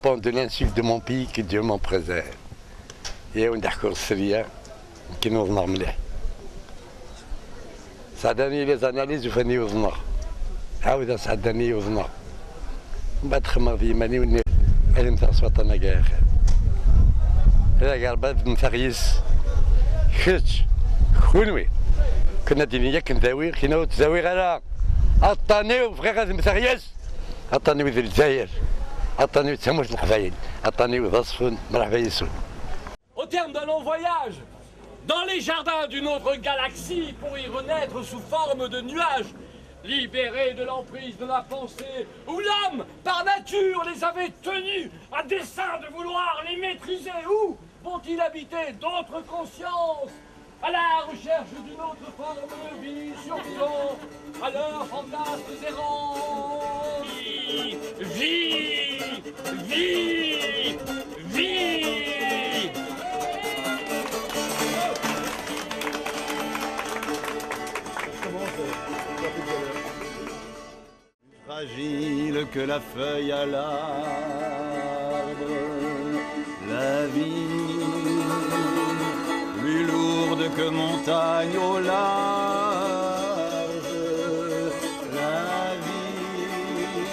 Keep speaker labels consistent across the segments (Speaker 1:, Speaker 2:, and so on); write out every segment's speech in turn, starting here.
Speaker 1: dépend de l'insulte de mon pays, que Dieu m'en préserve. Et on d'accord سريع qui nous مليح. ساعدني لي زاناليز وفاني وزنها. عاود ساعدني وزنها. من بعد خمر في ماني وني علم تاع وطننا كاع خير. هذا قربت مفغيس خش خونوي. كنا دينيا كنداوي خينا وتزاوي غير عطاني وفغي غادي مفغيس. عطاني وذ الجزائر. عطاني وتسموش القبايل. عطاني وذصفون مرحبا يسون.
Speaker 2: Au terme d'un long voyage, dans les jardins d'une autre galaxie, pour y renaître sous forme de nuages, libérés de l'emprise de la pensée, où l'homme, par nature, les avait tenus à dessein de vouloir les maîtriser. Où vont-ils habiter d'autres consciences, à la recherche d'une autre forme de vie, survivant à leurs fantasmes errants? Vie, vie, vie.
Speaker 3: Fragile que la feuille à l'arbre, la vie, plus lourde que montagne au large, la vie,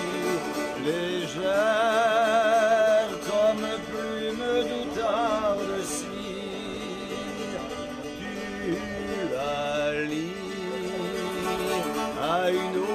Speaker 3: légère comme plume d'outarde cire, tu allies à une autre.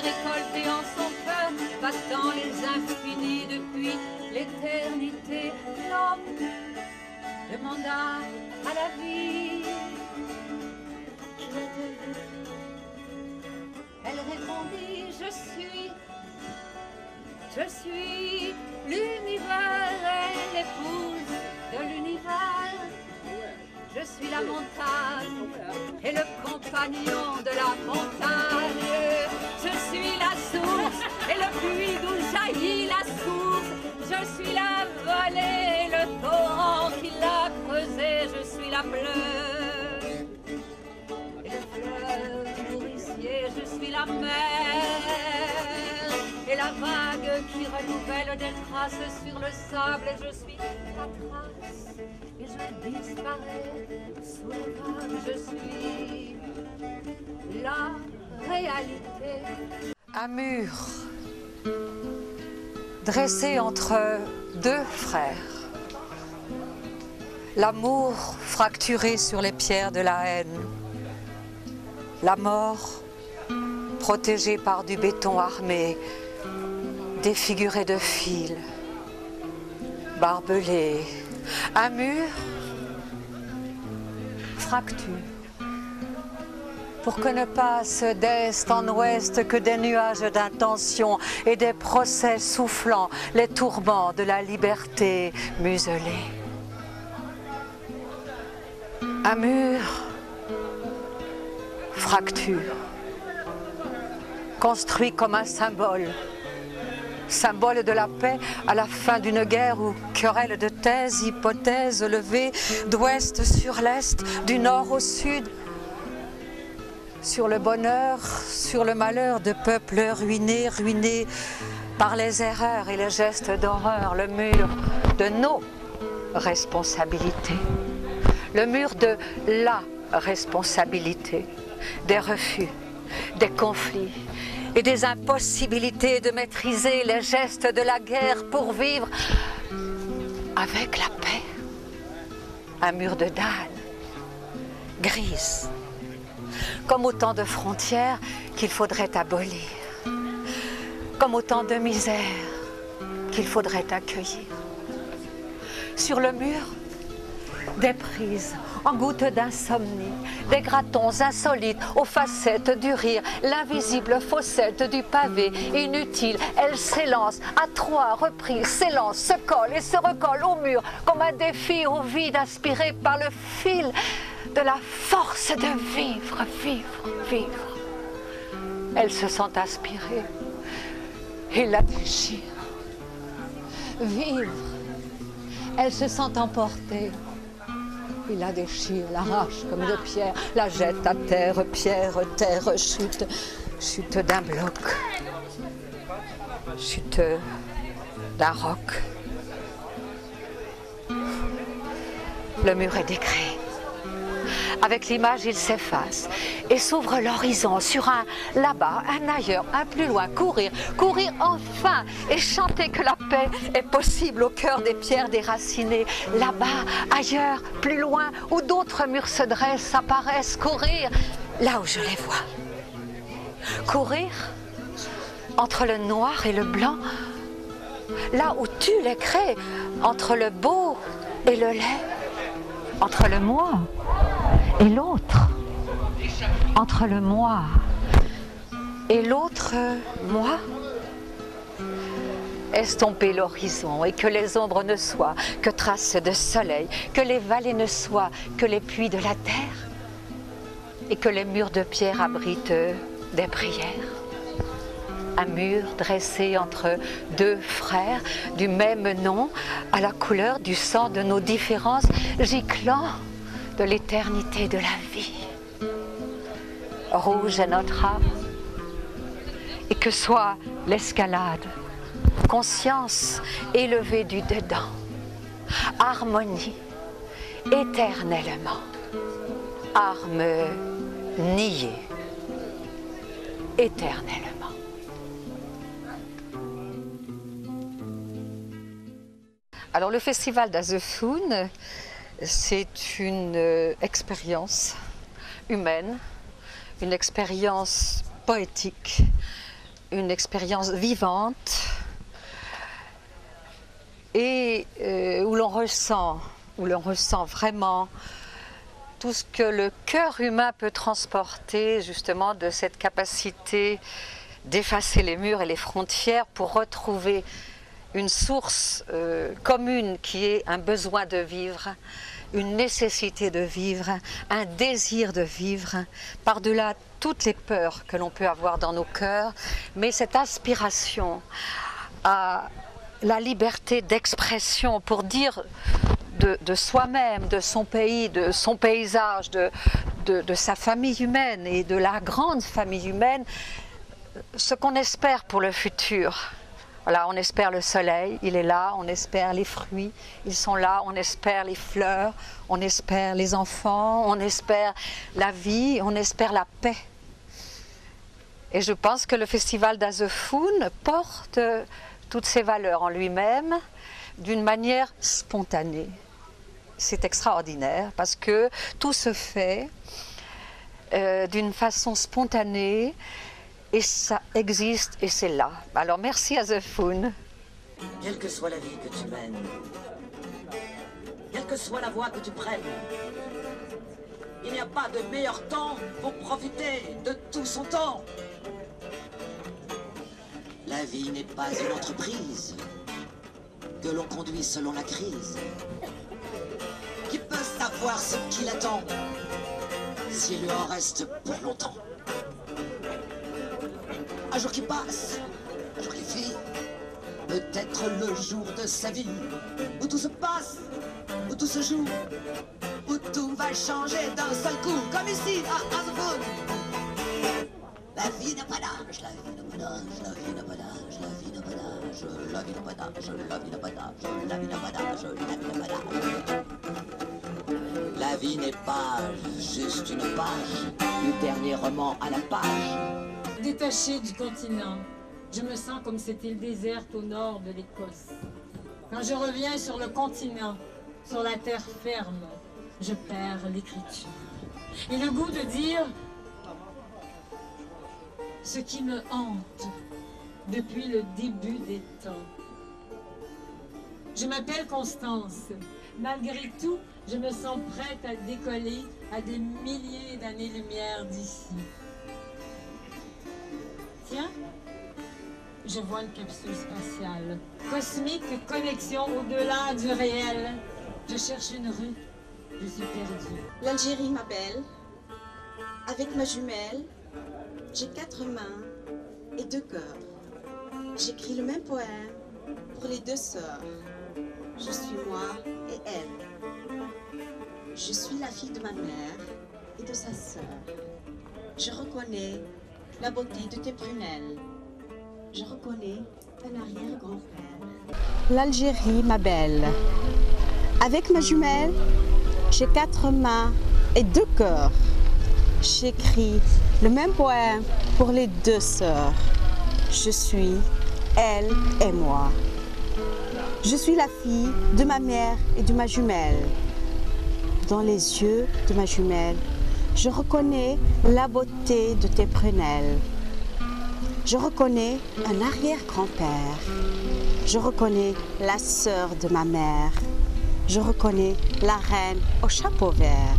Speaker 4: Récolté en son cœur, battant les infinis depuis l'éternité, l'homme demanda à la vie qui êtes-vous? Elle répondit, je suis l'univers et l'épouse de l'univers. Je suis la montagne et le compagnon de la montagne. Je suis la source et le puits d'où jaillit la source. Je suis la vallée et le torrent qui l'a creusé. Je suis la fleur et le fleuve nourricier. Je suis la mer et la vague qui renouvelle des traces sur le sable. Et je suis la trace et je disparais sous les vagues. Je suis la réalité.
Speaker 5: Un mur dressé entre deux frères. L'amour fracturé sur les pierres de la haine. La mort protégée par du béton armé, défiguré de fils, barbelé. Un mur fracture pour que ne passent d'est en ouest que des nuages d'intention et des procès soufflant les tourments de la liberté muselée. Un mur fracture, construit comme un symbole de la paix à la fin d'une guerre où querelle de thèses, hypothèses levées d'ouest sur l'est, du nord au sud, sur le bonheur, sur le malheur de peuples ruinés par les erreurs et les gestes d'horreur, le mur de nos responsabilités, le mur de la responsabilité, des refus, des conflits et des impossibilités de maîtriser les gestes de la guerre pour vivre avec la paix. Un mur de dalle, grise, comme autant de frontières qu'il faudrait abolir, comme autant de misères qu'il faudrait accueillir. Sur le mur, des prises en gouttes d'insomnie, des gratons insolites aux facettes du rire, l'invisible fossette du pavé, inutile, elle s'élance à 3 reprises, s'élance, se colle et se recolle au mur, comme un défi au vide inspiré par le fil de la force de vivre, vivre, vivre. Elle se sent aspirée, il la déchire. Vivre, elle se sent emportée. Il la déchire, l'arrache comme une pierre, la jette à terre, pierre, terre, chute, chute d'un bloc, chute d'un roc. Le mur est décrété. Avec l'image, il s'efface et s'ouvre l'horizon sur un là-bas, un ailleurs, un plus loin, courir, courir enfin et chanter que la paix est possible au cœur des pierres déracinées. Là-bas, ailleurs, plus loin, où d'autres murs se dressent, apparaissent, courir, là où je les vois. Courir entre le noir et le blanc, là où tu les crées, entre le beau et le laid, entre le moi et l'autre, entre le moi et l'autre moi. Estomper l'horizon et que les ombres ne soient que traces de soleil, que les vallées ne soient que les puits de la terre et que les murs de pierre abritent des prières. Un mur dressé entre 2 frères du même nom, à la couleur du sang de nos différences, giclant de l'éternité de la vie. Rouge est notre âme, et que soit l'escalade, conscience élevée du dedans, harmonie éternellement, arme niée éternellement. Alors le festival d'Azefun, c'est une expérience humaine, une expérience poétique, une expérience vivante et où l'on ressent vraiment tout ce que le cœur humain peut transporter justement de cette capacité d'effacer les murs et les frontières pour retrouver une source commune qui est un besoin de vivre, une nécessité de vivre, un désir de vivre, par-delà toutes les peurs que l'on peut avoir dans nos cœurs, mais cette aspiration à la liberté d'expression pour dire de soi-même, de son pays, de son paysage, de sa famille humaine et de la grande famille humaine, ce qu'on espère pour le futur. Voilà, on espère le soleil, il est là, on espère les fruits, ils sont là, on espère les fleurs, on espère les enfants, on espère la vie, on espère la paix. Et je pense que le festival d'Azefun porte toutes ces valeurs en lui-même d'une manière spontanée. C'est extraordinaire parce que tout se fait d'une façon spontanée. Et ça existe et c'est là. Alors merci Azefun.
Speaker 6: Quelle que soit la vie que tu mènes, quelle que soit la voie que tu prennes, il n'y a pas de meilleur temps pour profiter de tout son temps. La vie n'est pas une entreprise que l'on conduit selon la crise. Qui peut savoir ce qui l'attend s'il lui en reste pour longtemps? Un jour qui passe, un jour qui fuit, peut-être le jour de sa vie, où tout se passe, où tout se joue, où tout va changer d'un seul coup, comme ici à Azefun. La vie n'a pas d'âge, la vie n'a pas d'âge, la vie n'a pas d'âge, la vie n'a pas d'âge, la vie n'a pas d'âge, la vie n'a pas d'âge, la vie n'a pas d'âge, la vie n'a pas d'âge. La vie n'est pas juste une page, le dernier roman à la page.
Speaker 7: Détachée du continent, je me sens comme cette île déserte au nord de l'Écosse. Quand je reviens sur le continent, sur la terre ferme, je perds l'écriture. Et le goût de dire ce qui me hante depuis le début des temps. Je m'appelle Constance, Malgré tout, je me sens prête à décoller à des milliers d'années-lumière d'ici. Tiens, je vois une capsule spatiale. Cosmique connexion au-delà du réel. Je cherche une rue. Je suis perdue.
Speaker 8: L'Algérie, ma belle. Avec ma jumelle, j'ai 4 mains et 2 cœurs. J'écris le même poème pour les 2 sœurs. Je suis moi et elle. Je suis la fille de ma mère et de sa sœur. Je reconnais la beauté de tes prunelles. Je reconnais un arrière-grand-père. L'Algérie, ma belle. Avec ma jumelle, j'ai 4 mains et 2 cœurs. J'écris le même poème pour les 2 sœurs. Je suis elle et moi. Je suis la fille de ma mère et de ma jumelle. Dans les yeux de ma jumelle, je reconnais la beauté de tes prunelles. Je reconnais un arrière-grand-père. Je reconnais la sœur de ma mère. Je reconnais la reine au chapeau vert.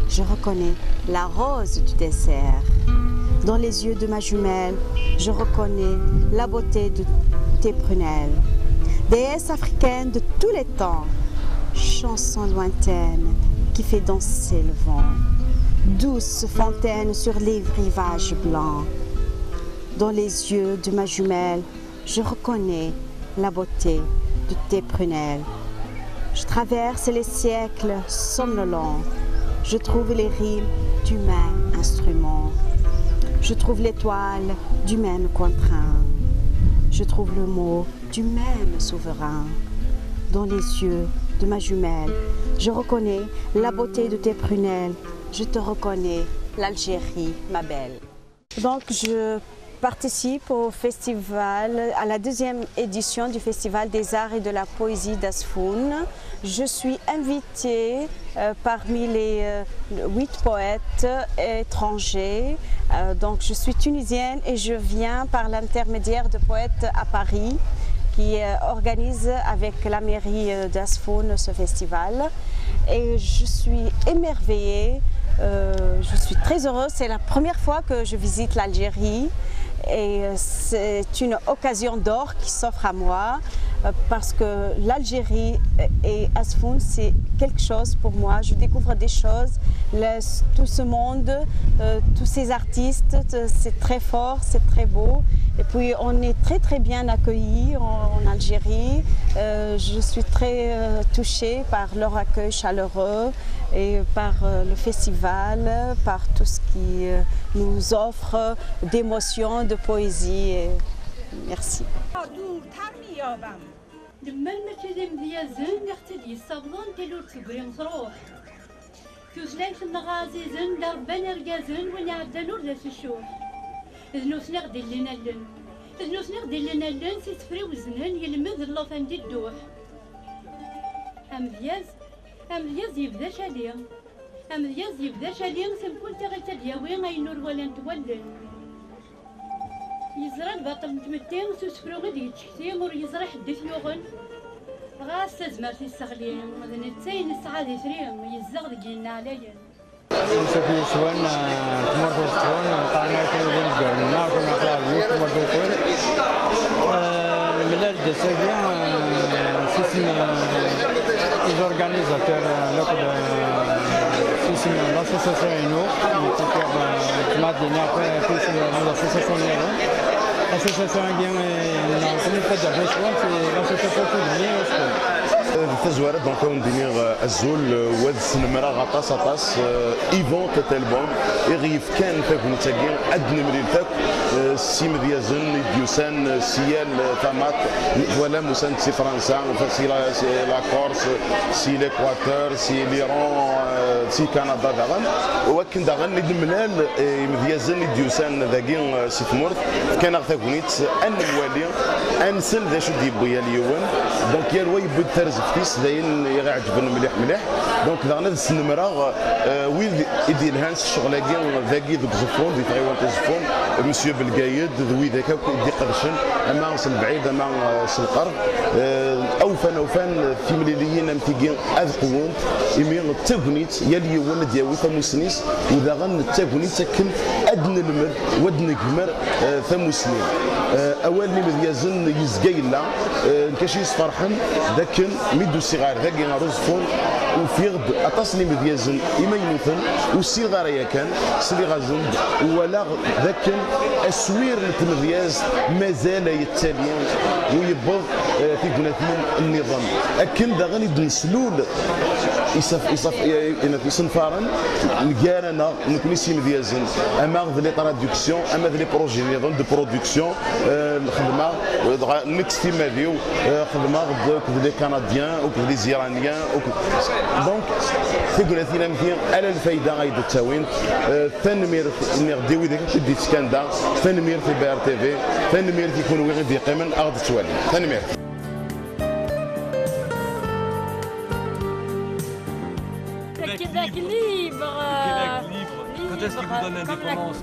Speaker 8: Je reconnais la rose du désert. Dans les yeux de ma jumelle, je reconnais la beauté de tes prunelles. Déesse africaine de tous les temps, chanson lointaine qui fait danser le vent. Douce fontaine sur les rivages blancs. Dans les yeux de ma jumelle, je reconnais la beauté de tes prunelles. Je traverse les siècles somnolents. Je trouve les rimes du même instrument. Je trouve l'étoile du même contraint. Je trouve le mot du même souverain. Dans les yeux de ma jumelle, je reconnais la beauté de tes prunelles. Je te reconnais, l'Algérie, ma belle. Donc je participe au festival, à la 2e édition du Festival des Arts et de la Poésie d'Asfoun. Je suis invitée parmi les 8 poètes étrangers. Donc je suis tunisienne et je viens par l'intermédiaire de Poètes à Paris qui organise avec la mairie d'Asfoun ce festival. Et je suis émerveillée, je suis très heureuse. C'est la première fois que je visite l'Algérie. Et c'est une occasion d'or qui s'offre à moi parce que l'Algérie et Asfoun, c'est quelque chose pour moi. Je découvre des choses, tout ce monde, tous ces artistes, c'est très fort, c'est très beau. Et puis on est très bien accueillis en Algérie. Je suis très touchée par leur accueil chaleureux et par le festival, par tout ce qui nous offre d'émotions, de poésie. Merci.
Speaker 9: أمذياز يبدا شالي أمذياز يبدا شالي سمكون تغيت دياوي غينور ولا نتولن يزرى الباطل نتمتين سوسفرو غادي يتشكتي مور يزرى حدث يوغن غاس تزمرت يستغلي مدن التاين السعادة ثريم يزغ دقينا عليا
Speaker 10: سفي سوان تمرد سوان قانا كل بين جرنا كنا قاعدين تمرد كل ملال دسابيع سيسم les organisateurs l'association ENO, qui m'a donné après l'association ENO. L'association
Speaker 11: التزويرات دونك ندير الزول واد السنمرة غطاس غطاس ايفون تتلبون يغيف كان فاك نتاكي عد نمرين فاك السيم ديازن ديوسان سيال طامات ولا موسان سي فرنسا سي لا كورس سي ليكواتور سي ليران سي كندا داغن ولكن داغن ندمنال مديازن ديوسان ذاكي سي تمورت كان غتاكونيت ان موالي انسل ذا شو ديبويا اليوم دونك يا الوي بود ترزفتيس داين يعجبن مليح دونك داغنا السنمرة ويد يدير هانس الشغلاكي ذاكي دوك زفون دي تايوان تزفون مسيو بالقايد ذوي ذاك يدي قرشن اما البعيد اما القرب او وفان وفان في مليليين امتيجين اذقونت يمين التاغنيت يلي ولد دياوي فمسنيس وذا غن التاغنيت تكن ادن المر ودن كمر فمسلم اول نمد يزن يزقيلا كاشيس فرحان ذاك ميدو صغار ذاك رزفون وفي غد اتصني مديازن يمينوثن وسي غاريا كان سلي غازن ولا ذاك اسوير نتمدياز مازال يتاليان ويبغ في قناتين النظام اكن دا غني بنسلول يصف يصنفارن نكارنا نكوني سي مديازن اما لي تراديكسيون اما لي بروجي دو برودكسيون الخدمه ميكس ماليو خدمه لي كنديان او لي زيرانيان دونك تقول لنا مثلا على الفايده غايد التاوين تنمير نغديو ذاك شديت كندا تنمير في بي ار تي في تنمير كيكون وي غير يقيمن ارض توالي تنمير
Speaker 9: Québec libre.
Speaker 2: Quand est-ce qu'il vous donne l'indépendance?